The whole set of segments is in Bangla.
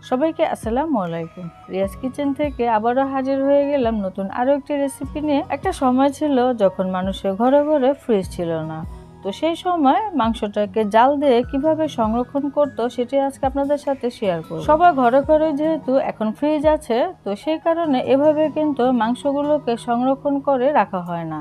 সবাইকে আসসালামু আলাইকুম। রিয়াজ কিচেন থেকে আবারও হাজির হয়ে গেলাম নতুন আরও একটি রেসিপি নিয়ে। একটা সময় ছিল যখন মানুষের ঘরে ঘরে ফ্রিজ ছিল না, তো সেই সময় মাংসটাকে জাল দিয়ে কিভাবে সংরক্ষণ করতো সেটি আজকে আপনাদের সাথে শেয়ার করব। সবার ঘরে ঘরে যেহেতু এখন ফ্রিজ আছে, তো সেই কারণে এভাবে কিন্তু মাংসগুলোকে সংরক্ষণ করে রাখা হয় না,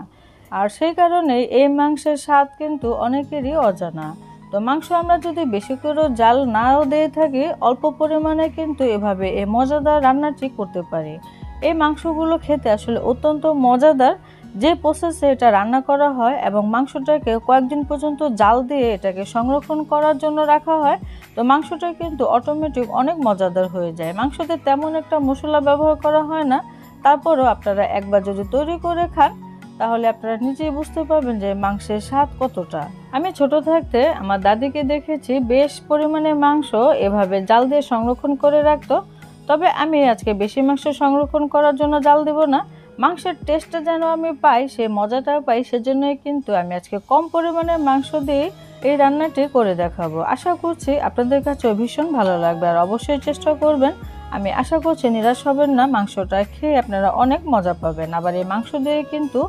আর সেই কারণে এই মাংসের স্বাদ কিন্তু অনেকেরই অজানা। তো মাংস আমরা যদি বেশি করে জাল নাও দিয়ে থাকি, অল্প পরিমাণে কিন্তু এভাবে এই মজাদার রান্নাটি করতে পারি। এই মাংসগুলো খেতে আসলে অত্যন্ত মজাদার। যে প্রসেসে এটা রান্না করা হয় এবং মাংসটাকে কয়েকদিন পর্যন্ত জাল দিয়ে এটাকে সংরক্ষণ করার জন্য রাখা হয়, তো মাংসটা কিন্তু অটোমেটিক অনেক মজাদার হয়ে যায়। মাংসতে তেমন একটা মশলা ব্যবহার করা হয় না, তারপরেও আপনারা একবার যদি তৈরি করে খান তাহলে আপনারা নিজেই বুঝতে পারবেন যে মাংসের স্বাদ কতটা। আমি ছোট থাকতে আমার দাদিকে দেখেছি বেশ পরিমাণে মাংস এভাবে জাল দিয়ে সংরক্ষণ করে রাখতো। তবে আমি আজকে বেশি মাংস সংরক্ষণ করার জন্য জাল দেব না, মাংসের টেস্টটা যেন আমি পাই, সেই মজাটা পাই, সেজন্যই কিন্তু আমি আজকে কম পরিমাণে মাংস দিয়ে এই রান্নাটি করে দেখাবো। আশা করছি আপনাদের কাছে ভীষণ ভালো লাগবে, আর অবশ্যই চেষ্টা করবেন। আমি আশা করছি নিরাশ হবেন না, মাংসটা খেয়ে আপনারা অনেক মজা পাবেন। আবার এই মাংস দিয়ে কিন্তু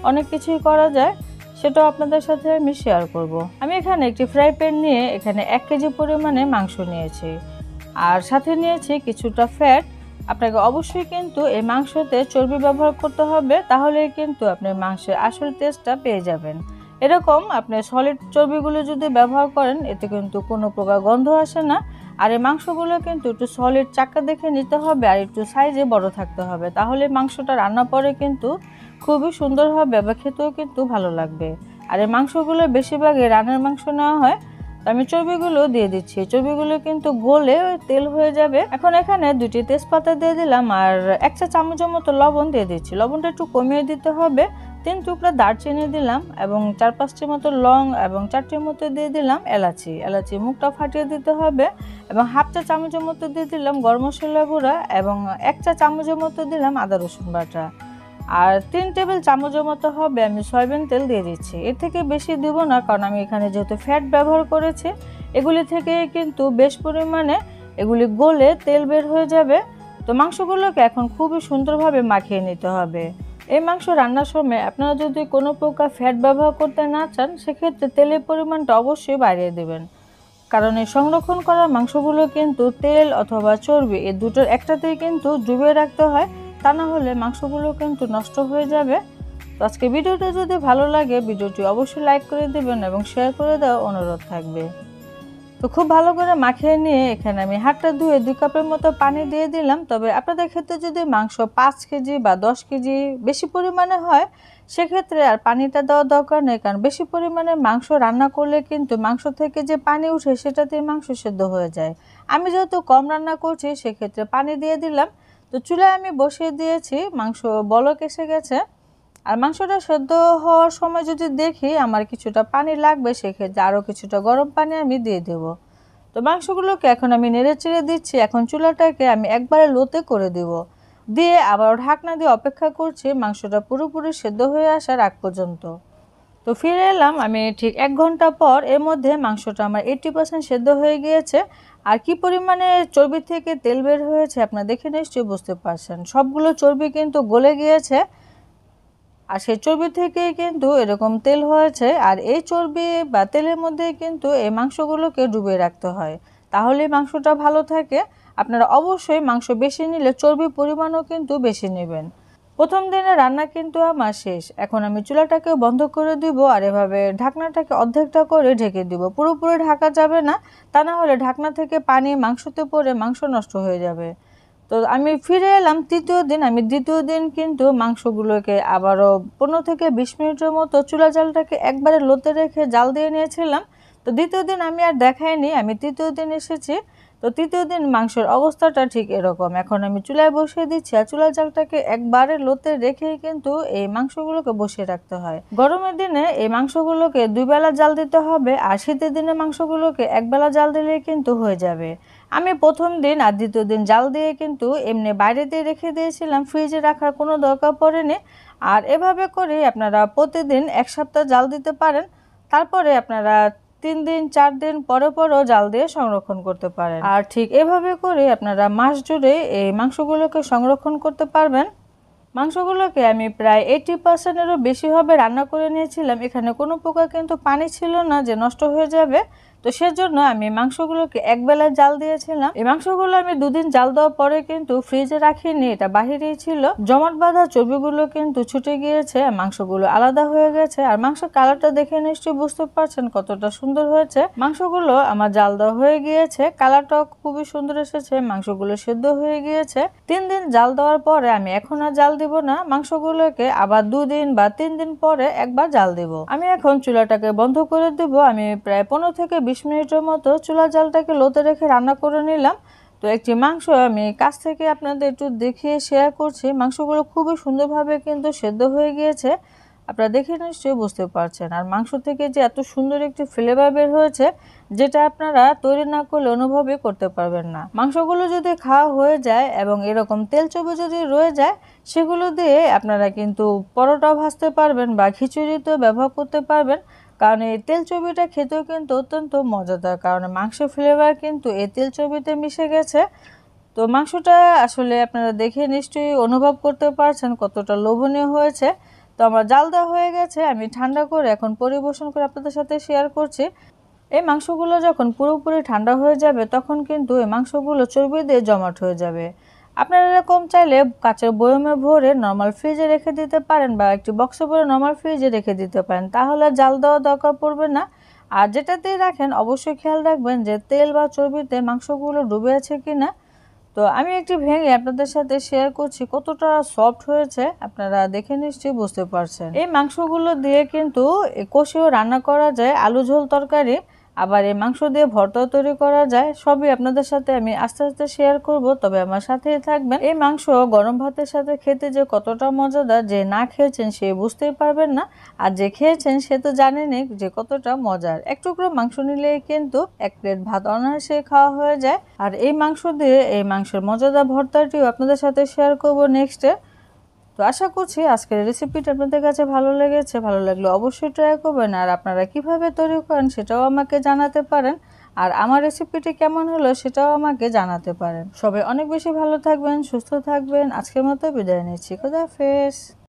অনেক কিছুই করা যায়, সেটাও আপনাদের সাথে আমি শেয়ার করব। আমি এখানে একটি ফ্রাই প্যান নিয়ে এখানে 1 কেজি পরিমাণে মাংস নিয়েছি, আর সাথে নিয়েছি কিছুটা ফ্যাট। আপনাকে অবশ্যই কিন্তু এই মাংসতে চর্বি ব্যবহার করতে হবে, তাহলে কিন্তু আপনি মাংসের আসল টেস্টটা পেয়ে যাবেন। এরকম আপনি সলিড চর্বিগুলো যদি ব্যবহার করেন, এতে কিন্তু কোনো প্রকার গন্ধ আসে না। আর এই মাংসগুলো কিন্তু একটু সলিড চাকা দেখে নিতে হবে, আর একটু সাইজে বড় থাকতে হবে, তাহলে মাংসটা রান্না পরে কিন্তু খুবই সুন্দর হবে বা খেতেও কিন্তু ভালো লাগবে। আর এই মাংসগুলো বেশিরভাগই রানের মাংস নেওয়া হয়। তো আমি চর্বিগুলো দিয়ে দিচ্ছি, চর্বিগুলো কিন্তু গলে তেল হয়ে যাবে। এখন এখানে 2টি তেজপাতা দিয়ে দিলাম, আর 1 চা চামচের মতো লবণ দিয়ে দিচ্ছি। লবণটা একটু কমিয়ে দিতে হবে। 3 টুকরা দারচিনি দিলাম এবং 4-5টির মতো লং এবং 4টির মতো দিয়ে দিলাম এলাচি মুখটা ফাটিয়ে দিতে হবে। এবং 1/2 চা চামচের মতো দিয়ে দিলাম গরম মশলা গুঁড়া এবং 1 চা চামচের মতো দিলাম আদা রসুন বাটা। আর 3 টেবিল চামচের মতো হবে আমি সয়াবিন তেল দিয়ে দিচ্ছি। এর থেকে বেশি দিব না, কারণ আমি এখানে যেহেতু ফ্যাট ব্যবহার করেছি, এগুলি থেকে কিন্তু বেশ পরিমাণে এগুলি গলে তেল বের হয়ে যাবে। তো মাংসগুলোকে এখন খুবই সুন্দরভাবে মাখিয়ে নিতে হবে। এই মাংস রান্নার সময় আপনারা যদি কোনো প্রকার ফ্যাট ব্যবহার করতে না চান, সেক্ষেত্রে তেলের পরিমাণটা অবশ্যই বাড়িয়ে দেবেন, কারণ এই সংরক্ষণ করা মাংসগুলো কিন্তু তেল অথবা চর্বি এই দুটোর একটাতেই কিন্তু ডুবিয়ে রাখতে হয়, তা না হলে মাংসগুলো কিন্তু নষ্ট হয়ে যাবে। তো আজকে ভিডিওটা যদি ভালো লাগে, ভিডিওটি অবশ্যই লাইক করে দেবেন এবং শেয়ার করে দেওয়ার অনুরোধ থাকবে। তো খুব ভালো করে মাখিয়ে নিয়ে এখানে আমি হাতটা ধুয়ে 2 কাপের মতো পানি দিয়ে দিলাম। তবে আপনাদের ক্ষেত্রে যদি মাংস 5 কেজি বা 10 কেজি বেশি পরিমাণে হয়, সেক্ষেত্রে আর পানিটা দেওয়ার দরকার নেই, কারণ বেশি পরিমাণে মাংস রান্না করলে কিন্তু মাংস থেকে যে পানি উঠে সেটাতেই মাংস সেদ্ধ হয়ে যায়। আমি যেহেতু কম রান্না করছি, সেক্ষেত্রে পানি দিয়ে দিলাম। তো চুলায় আমি বসিয়ে দিয়েছি, মাংস বলক এসে গেছে। আর মাংসটা সেদ্ধ হওয়ার সময় যদি দেখি আমার কিছুটা পানি লাগবে, সেক্ষেত্রে আরও কিছুটা গরম পানি আমি দিয়ে দেব। তো মাংসগুলোকে এখন আমি নেড়ে চেড়ে দিচ্ছি। এখন চুলাটাকে আমি একবারে লোতে করে দেব, দিয়ে আবার ঢাকনা দিয়ে অপেক্ষা করছি মাংসটা পুরোপুরি সেদ্ধ হয়ে আসার আগ পর্যন্ত। তো ফিরে এলাম আমি ঠিক 1 ঘন্টা পর। এর মধ্যে মাংসটা আমার 80% সেদ্ধ হয়ে গিয়েছে। আর কি পরিমাণে চর্বি থেকে তেল বের হয়েছে আপনারা দেখে নিশ্চয়ই বুঝতে পারছেন। সবগুলো চর্বি কিন্তু গলে গিয়েছে, আর সেই চর্বি থেকেই কিন্তু এরকম তেল হয়েছে। আর এই চর্বি বা তেলের মধ্যে কিন্তু এই মাংসগুলোকে ডুবিয়ে রাখতে হয়, তাহলে মাংসটা ভালো থাকে। আপনারা অবশ্যই মাংস বেশি নিলে চর্বির পরিমাণও কিন্তু বেশি নেবেন। প্রথম দিনে রান্না কিন্তু আমার শেষ। এখন আমি চুলাটাকে বন্ধ করে দিব, আর এভাবে ঢাকনাটাকে অর্ধেকটা করে ঢেকে দিব। পুরোপুরি ঢাকা যাবে না, তা না হলে ঢাকনা থেকে পানি মাংসতে পড়ে মাংস নষ্ট হয়ে যাবে। তো আমি ফিরে এলাম তৃতীয় দিন। আমি দ্বিতীয় দিন কিন্তু মাংসগুলোকে আবারও 15 থেকে 20 মিনিটের মতো চুলা জালটাকে একবারে লোতে রেখে জাল দিয়ে নিয়েছিলাম। তো দ্বিতীয় দিন আমি আর দেখাইনি, আমি তৃতীয় দিন এসেছি। তো তৃতীয় দিন মাংসের অবস্থাটা ঠিক এরকম। এখন আমি চুলায় বসিয়ে দিচ্ছি, আর চুলা জালটাকে একবারে লোতে রেখেই কিন্তু এই মাংসগুলোকে বসিয়ে রাখতে হয়। গরমের দিনে এই মাংসগুলোকে 2 বেলা জাল দিতে হবে, আর শীতের দিনে মাংসগুলোকে 1 বেলা জাল দিলেই কিন্তু হয়ে যাবে। আমি প্রথম দিন আর দ্বিতীয় দিন জাল দিয়ে কিন্তু এমনি বাইরে দিয়ে রেখে দিয়েছিলাম, ফ্রিজে রাখার কোনো দরকার পড়েনি। আর এভাবে করে আপনারা প্রতিদিন 1 সপ্তাহ জাল দিতে পারেন। তারপরে আপনারা 3 দিন 4 দিন পরে পরেও জাল দিয়ে সংরক্ষণ করতে পারেন। আর ঠিক এভাবে করে আপনারা মাস জুড়ে এই মাংসগুলোকে সংরক্ষণ করতে পারবেন। মাংসগুলোকে আমি প্রায় 80%-এরও বেশি হবে রান্না করে নিয়েছিলাম। এখানে কোনো প্রকার কিন্তু পানি ছিল না যে নষ্ট হয়ে যাবে। তো সেজন্য আমি মাংসগুলোকে একবেলায় জাল দিয়েছিলাম। এই মাংসগুলো আমি 2 দিন জাল দেওয়ার পরে কিন্তু ফ্রিজে রাখিনি, এটা বাহিরেই ছিল। জমাট বাঁধা চর্বিগুলো কিন্তু ছুটে গিয়েছে, মাংসগুলো আলাদা হয়ে গেছে। আর মাংসের কালারটা দেখে নিশ্চয়ই বুঝতে পারছেন কতটা সুন্দর হয়েছে। মাংসগুলো আমার জাল দেওয়া হয়ে গিয়েছে, কালারটাও খুবই সুন্দর এসেছে, মাংসগুলো সেদ্ধ হয়ে গিয়েছে। 3 দিন জাল দেওয়ার পরে আমি এখন আর জাল দিব না, মাংসগুলোকে আবার 2 দিন বা 3 দিন পরে একবার জাল দিব। আমি এখন চুলাটাকে বন্ধ করে দেব। আমি প্রায় 15 থেকে 20 মিনিটের মতো চুলার জালটাকে লোতে রেখে রান্না করে নিলাম। তো একটি মাংস আমি কাছ থেকে আপনাদের একটু দেখিয়ে শেয়ার করছি। মাংসগুলো খুবই সুন্দরভাবে কিন্তু সেদ্ধ হয়ে গিয়েছে, আপনারা দেখে নিশ্চয়ই বুঝতে পারছেন। আর মাংস থেকে যে এত সুন্দর একটি ফ্লেভার বের হয়েছে, যেটা আপনারা তৈরি না করলে অনুভবই করতে পারবেন না। মাংসগুলো যদি খাওয়া হয়ে যায় এবং এরকম তেল চর্বি যদি রয়ে যায়, সেগুলো দিয়ে আপনারা কিন্তু পরোটা ভাজতে পারবেন বা খিচুড়িতেও ব্যবহার করতে পারবেন। কারণ এই তেল চর্বিটা খেতেও কিন্তু অত্যন্ত মজাদার, কারণ মাংসের ফ্লেভার কিন্তু এই তেল চর্বিতে মিশে গেছে। তো মাংসটা আসলে আপনারা দেখে নিশ্চয়ই অনুভব করতে পারছেন কতটা লোভনীয় হয়েছে। তো আমার জাল দেওয়া হয়ে গেছে, আমি ঠান্ডা করে এখন পরিবেশন করে আপনাদের সাথে শেয়ার করছি। এই মাংসগুলো যখন পুরোপুরি ঠান্ডা হয়ে যাবে, তখন কিন্তু এই মাংসগুলো চর্বি দিয়ে জমাট হয়ে যাবে। আপনারা এরকম চাইলে কাঁচের বয়মে ভরে নর্মাল ফ্রিজে রেখে দিতে পারেন বা একটি বক্সে ভরে নর্মাল ফ্রিজে রেখে দিতে পারেন, তাহলে জাল দেওয়ার দরকার পড়বে না। আর যেটাতেই রাখেন অবশ্যই খেয়াল রাখবেন যে তেল বা চর্বিতে মাংসগুলো ডুবে আছে কিনা। তো আমি একটি ভেঙে আপনাদের সাথে শেয়ার করছি কতটা সফট হয়েছে, আপনারা দেখে নিশ্চয়ই বুঝতে পারছেন। এই মাংসগুলো দিয়ে কিন্তু কষিও রান্না করা যায়, আলু ঝোল তরকারি, আবার এই মাংস দিয়ে ভর্তাও তৈরি করা যায়। সবই আপনাদের সাথে আমি আস্তে আস্তে শেয়ার করব, তবে আমার সাথেই থাকবেন। এই মাংস গরম ভাতের সাথে খেতে যে কতটা মজাদার, যে না খেয়েছেন সে বুঝতেই পারবেন না, আর যে খেয়েছেন সে তো জানেনই যে কতটা মজার। এক টুকরো মাংস নিলে কিন্তু 1 প্লেট ভাত অনায়াসে খাওয়া হয়ে যায়। আর এই মাংস দিয়ে এই মাংসের মজাদার ভর্তাটিও আপনাদের সাথে শেয়ার করব নেক্সটে। তো আশা করছি আজকের রেসিপিটা আপনাদের কাছে ভালো লেগেছে। ভালো লাগলে অবশ্যই ট্রাই করবেন, আর আপনারা কিভাবে তৈরি করেন সেটাও আমাকে জানাতে পারেন। আর আমার রেসিপিটি কেমন হলো সেটাও আমাকে জানাতে পারেন। সবাই অনেক বেশি ভালো থাকবেন, সুস্থ থাকবেন। আজকের মতো বিদায় নিচ্ছি, খোদা হাফেজ।